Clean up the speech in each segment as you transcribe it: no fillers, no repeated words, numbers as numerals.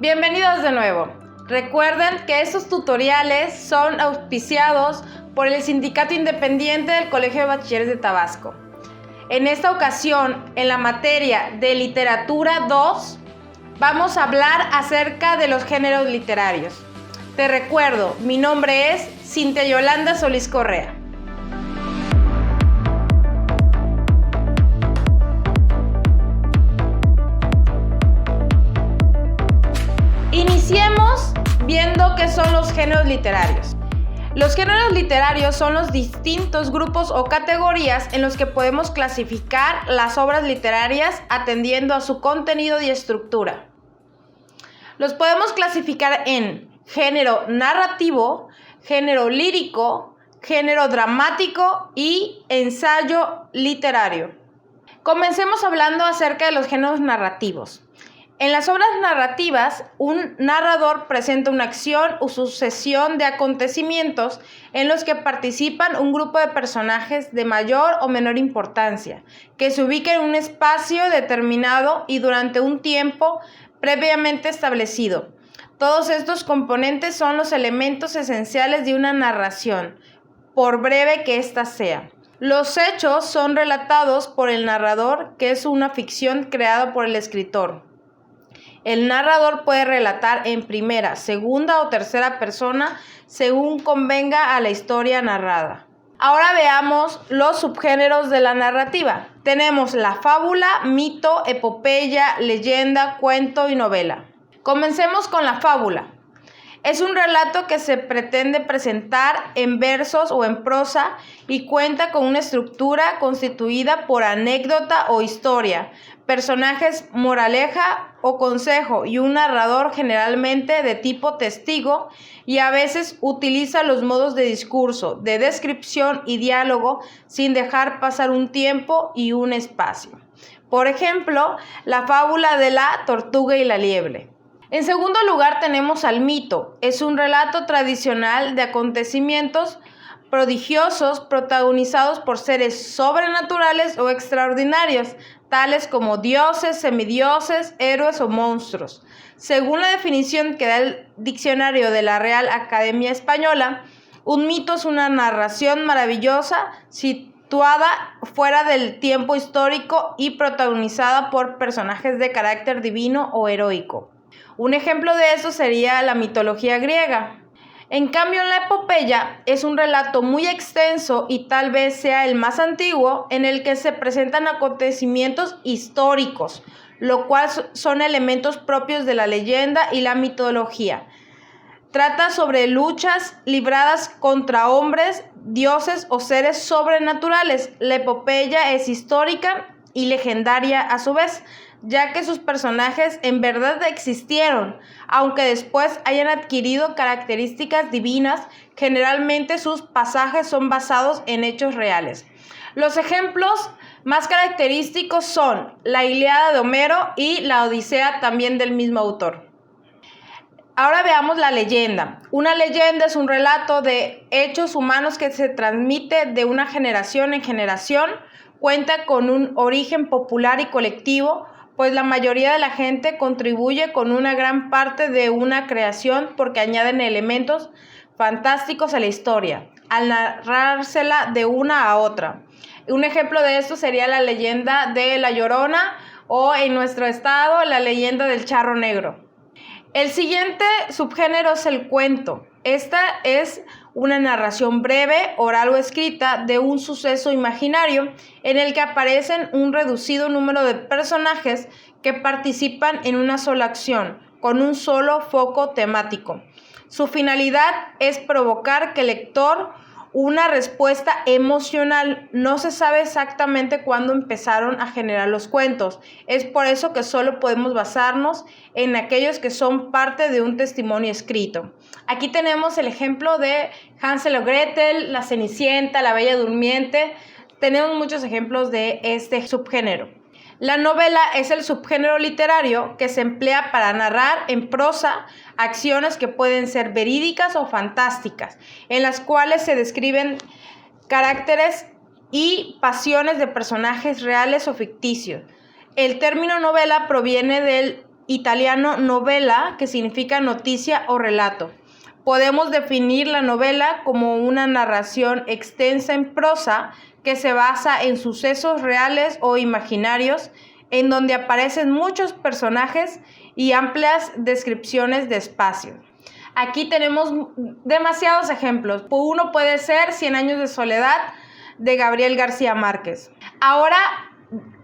Bienvenidos de nuevo. Recuerden que estos tutoriales son auspiciados por el Sindicato Independiente del Colegio de Bachilleres de Tabasco. En esta ocasión, en la materia de Literatura 2, vamos a hablar acerca de los géneros literarios. Te recuerdo, mi nombre es Cintia Yolanda Solís Correa. Iniciemos viendo qué son los géneros literarios. Los géneros literarios son los distintos grupos o categorías en los que podemos clasificar las obras literarias atendiendo a su contenido y estructura. Los podemos clasificar en género narrativo, género lírico, género dramático y ensayo literario. Comencemos hablando acerca de los géneros narrativos. En las obras narrativas, un narrador presenta una acción o sucesión de acontecimientos en los que participan un grupo de personajes de mayor o menor importancia, que se ubican en un espacio determinado y durante un tiempo previamente establecido. Todos estos componentes son los elementos esenciales de una narración, por breve que ésta sea. Los hechos son relatados por el narrador, que es una ficción creada por el escritor. El narrador puede relatar en primera, segunda o tercera persona según convenga a la historia narrada. Ahora veamos los subgéneros de la narrativa. Tenemos la fábula, mito, epopeya, leyenda, cuento y novela. Comencemos con la fábula. Es un relato que se pretende presentar en versos o en prosa y cuenta con una estructura constituida por anécdota o historia, personajes, moraleja o consejo y un narrador generalmente de tipo testigo, y a veces utiliza los modos de discurso, de descripción y diálogo sin dejar pasar un tiempo y un espacio. Por ejemplo, la fábula de la tortuga y la liebre. En segundo lugar tenemos al mito. Es un relato tradicional de acontecimientos prodigiosos protagonizados por seres sobrenaturales o extraordinarios, tales como dioses, semidioses, héroes o monstruos. Según la definición que da el diccionario de la Real Academia Española, un mito es una narración maravillosa situada fuera del tiempo histórico y protagonizada por personajes de carácter divino o heroico. Un ejemplo de eso sería la mitología griega. En cambio, la epopeya es un relato muy extenso y tal vez sea el más antiguo en el que se presentan acontecimientos históricos, lo cual son elementos propios de la leyenda y la mitología. Trata sobre luchas libradas contra hombres, dioses o seres sobrenaturales. La epopeya es histórica y legendaria a su vez, ya que sus personajes en verdad existieron, aunque después hayan adquirido características divinas. Generalmente sus pasajes son basados en hechos reales. Los ejemplos más característicos son la Ilíada de Homero y la Odisea, también del mismo autor. Ahora veamos la leyenda. Una leyenda es un relato de hechos humanos que se transmite de una generación en generación. Cuenta con un origen popular y colectivo, pues la mayoría de la gente contribuye con una gran parte de una creación porque añaden elementos fantásticos a la historia, al narrársela de una a otra. Un ejemplo de esto sería la leyenda de La Llorona o en nuestro estado la leyenda del Charro Negro. El siguiente subgénero es el cuento. Esta es una narración breve, oral o escrita de un suceso imaginario en el que aparecen un reducido número de personajes que participan en una sola acción, con un solo foco temático. Su finalidad es provocar que el lector una respuesta emocional. No se sabe exactamente cuándo empezaron a generar los cuentos. Es por eso que solo podemos basarnos en aquellos que son parte de un testimonio escrito. Aquí tenemos el ejemplo de Hansel o Gretel, La Cenicienta, La Bella Durmiente. Tenemos muchos ejemplos de este subgénero. La novela es el subgénero literario que se emplea para narrar en prosa acciones que pueden ser verídicas o fantásticas, en las cuales se describen caracteres y pasiones de personajes reales o ficticios. El término novela proviene del italiano novela, que significa noticia o relato. Podemos definir la novela como una narración extensa en prosa que se basa en sucesos reales o imaginarios, en donde aparecen muchos personajes y amplias descripciones de espacio. Aquí tenemos demasiados ejemplos. Uno puede ser 100 años de soledad de Gabriel García Márquez. Ahora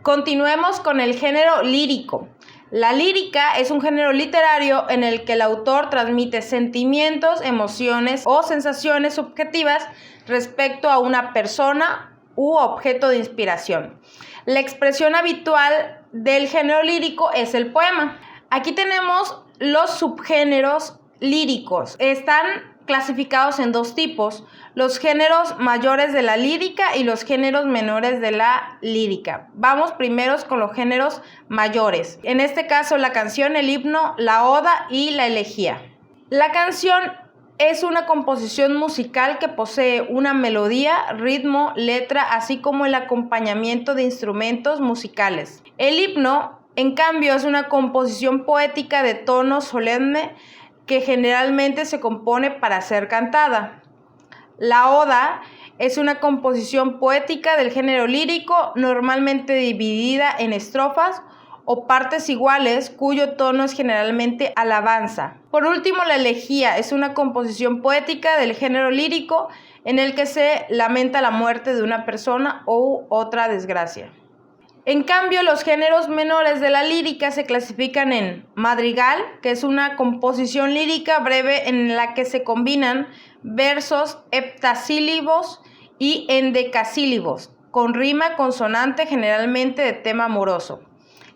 continuemos con el género lírico. La lírica es un género literario en el que el autor transmite sentimientos, emociones o sensaciones subjetivas respecto a una persona u objeto de inspiración. La expresión habitual del género lírico es el poema. Aquí tenemos los subgéneros líricos. Están clasificados en dos tipos: los géneros mayores de la lírica y los géneros menores de la lírica. Vamos primero con los géneros mayores. En este caso, la canción, el himno, la oda y la elegía. La canción es una composición musical que posee una melodía, ritmo, letra, así como el acompañamiento de instrumentos musicales. El himno, en cambio, es una composición poética de tono solemne que generalmente se compone para ser cantada. La oda es una composición poética del género lírico, normalmente dividida en estrofas o partes iguales, cuyo tono es generalmente alabanza. Por último, la elegía es una composición poética del género lírico en el que se lamenta la muerte de una persona u otra desgracia. En cambio, los géneros menores de la lírica se clasifican en madrigal, que es una composición lírica breve en la que se combinan versos heptasílabos y endecasílabos, con rima consonante, generalmente de tema amoroso.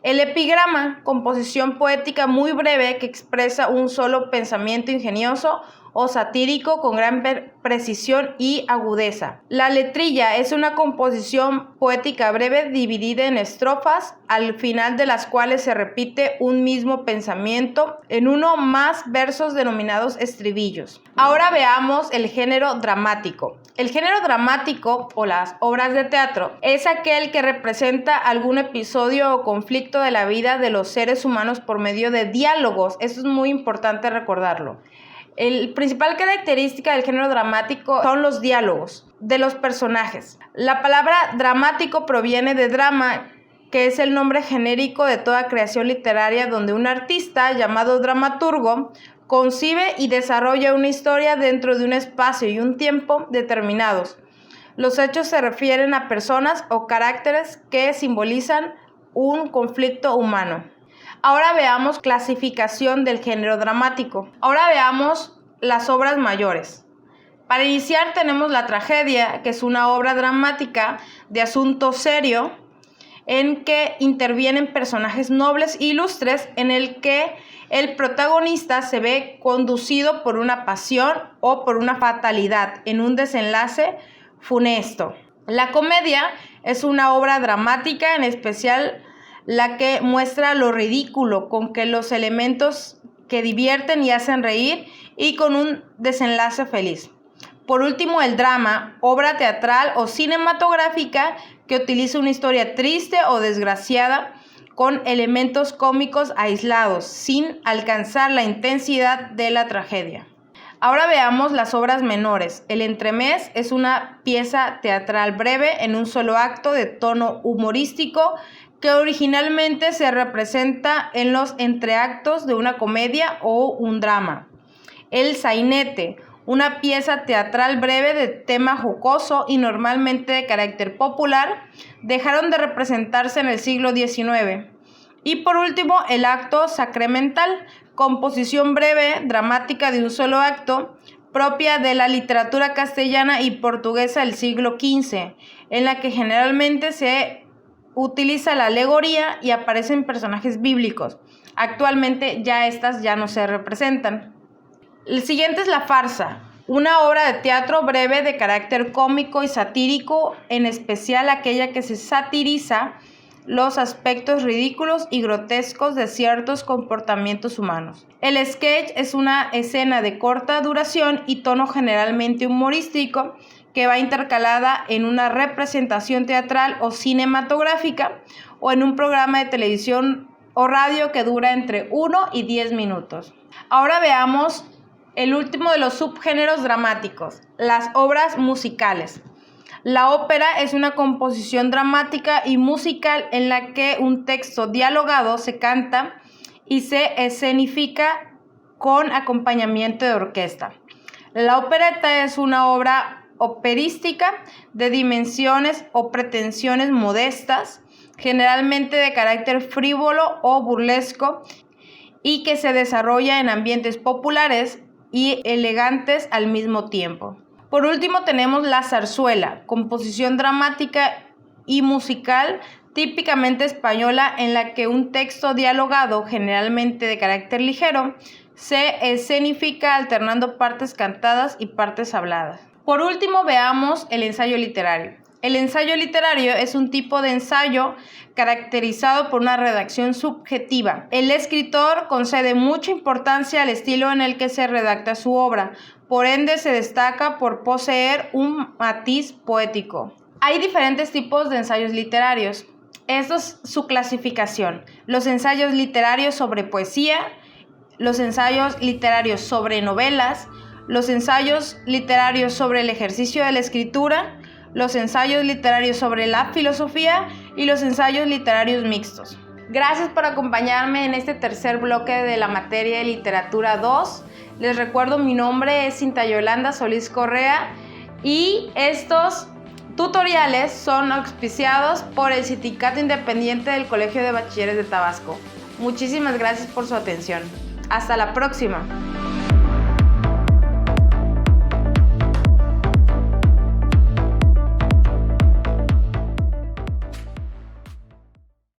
El epigrama, composición poética muy breve que expresa un solo pensamiento ingenioso o satírico con gran precisión y agudeza. La letrilla es una composición poética breve dividida en estrofas, al final de las cuales se repite un mismo pensamiento en uno o más versos denominados estribillos. Ahora veamos el género dramático. El género dramático, o las obras de teatro, es aquel que representa algún episodio o conflicto de la vida de los seres humanos por medio de diálogos. Eso es muy importante recordarlo. La principal característica del género dramático son los diálogos de los personajes. La palabra dramático proviene de drama, que es el nombre genérico de toda creación literaria donde un artista llamado dramaturgo concibe y desarrolla una historia dentro de un espacio y un tiempo determinados. Los hechos se refieren a personas o caracteres que simbolizan un conflicto humano. Ahora veamos clasificación del género dramático. Ahora veamos las obras mayores. Para iniciar tenemos la tragedia, que es una obra dramática de asunto serio en que intervienen personajes nobles e ilustres, en el que el protagonista se ve conducido por una pasión o por una fatalidad en un desenlace funesto. La comedia es una obra dramática, en especial la que muestra lo ridículo, con que los elementos que divierten y hacen reír y con un desenlace feliz. Por último, el drama, obra teatral o cinematográfica que utiliza una historia triste o desgraciada con elementos cómicos aislados, sin alcanzar la intensidad de la tragedia. Ahora veamos las obras menores. El entremés es una pieza teatral breve en un solo acto de tono humorístico que originalmente se representa en los entreactos de una comedia o un drama. El sainete, una pieza teatral breve de tema jocoso y normalmente de carácter popular, dejaron de representarse en el siglo XIX. Y por último, el acto sacramental, composición breve, dramática de un solo acto, propia de la literatura castellana y portuguesa del siglo XV, en la que generalmente se utiliza la alegoría y aparecen personajes bíblicos. Actualmente estas ya no se representan. El siguiente es la farsa, una obra de teatro breve de carácter cómico y satírico, en especial aquella que se satiriza los aspectos ridículos y grotescos de ciertos comportamientos humanos. El sketch es una escena de corta duración y tono generalmente humorístico que va intercalada en una representación teatral o cinematográfica o en un programa de televisión o radio que dura entre 1 y 10 minutos. Ahora veamos el último de los subgéneros dramáticos, las obras musicales. La ópera es una composición dramática y musical en la que un texto dialogado se canta y se escenifica con acompañamiento de orquesta. La opereta es una obra operística de dimensiones o pretensiones modestas, generalmente de carácter frívolo o burlesco, y que se desarrolla en ambientes populares y elegantes al mismo tiempo. Por último tenemos la zarzuela, composición dramática y musical típicamente española en la que un texto dialogado, generalmente de carácter ligero, se escenifica alternando partes cantadas y partes habladas. Por último veamos el ensayo literario. El ensayo literario es un tipo de ensayo caracterizado por una redacción subjetiva. El escritor concede mucha importancia al estilo en el que se redacta su obra, por ende se destaca por poseer un matiz poético. Hay diferentes tipos de ensayos literarios. Esto es su clasificación. Los ensayos literarios sobre poesía, los ensayos literarios sobre novelas, los ensayos literarios sobre el ejercicio de la escritura, los ensayos literarios sobre la filosofía y los ensayos literarios mixtos. Gracias por acompañarme en este tercer bloque de la materia de literatura 2. Les recuerdo, mi nombre es Cinta Yolanda Solís Correa y estos tutoriales son auspiciados por el Sindicato Independiente del Colegio de Bachilleres de Tabasco. Muchísimas gracias por su atención. Hasta la próxima.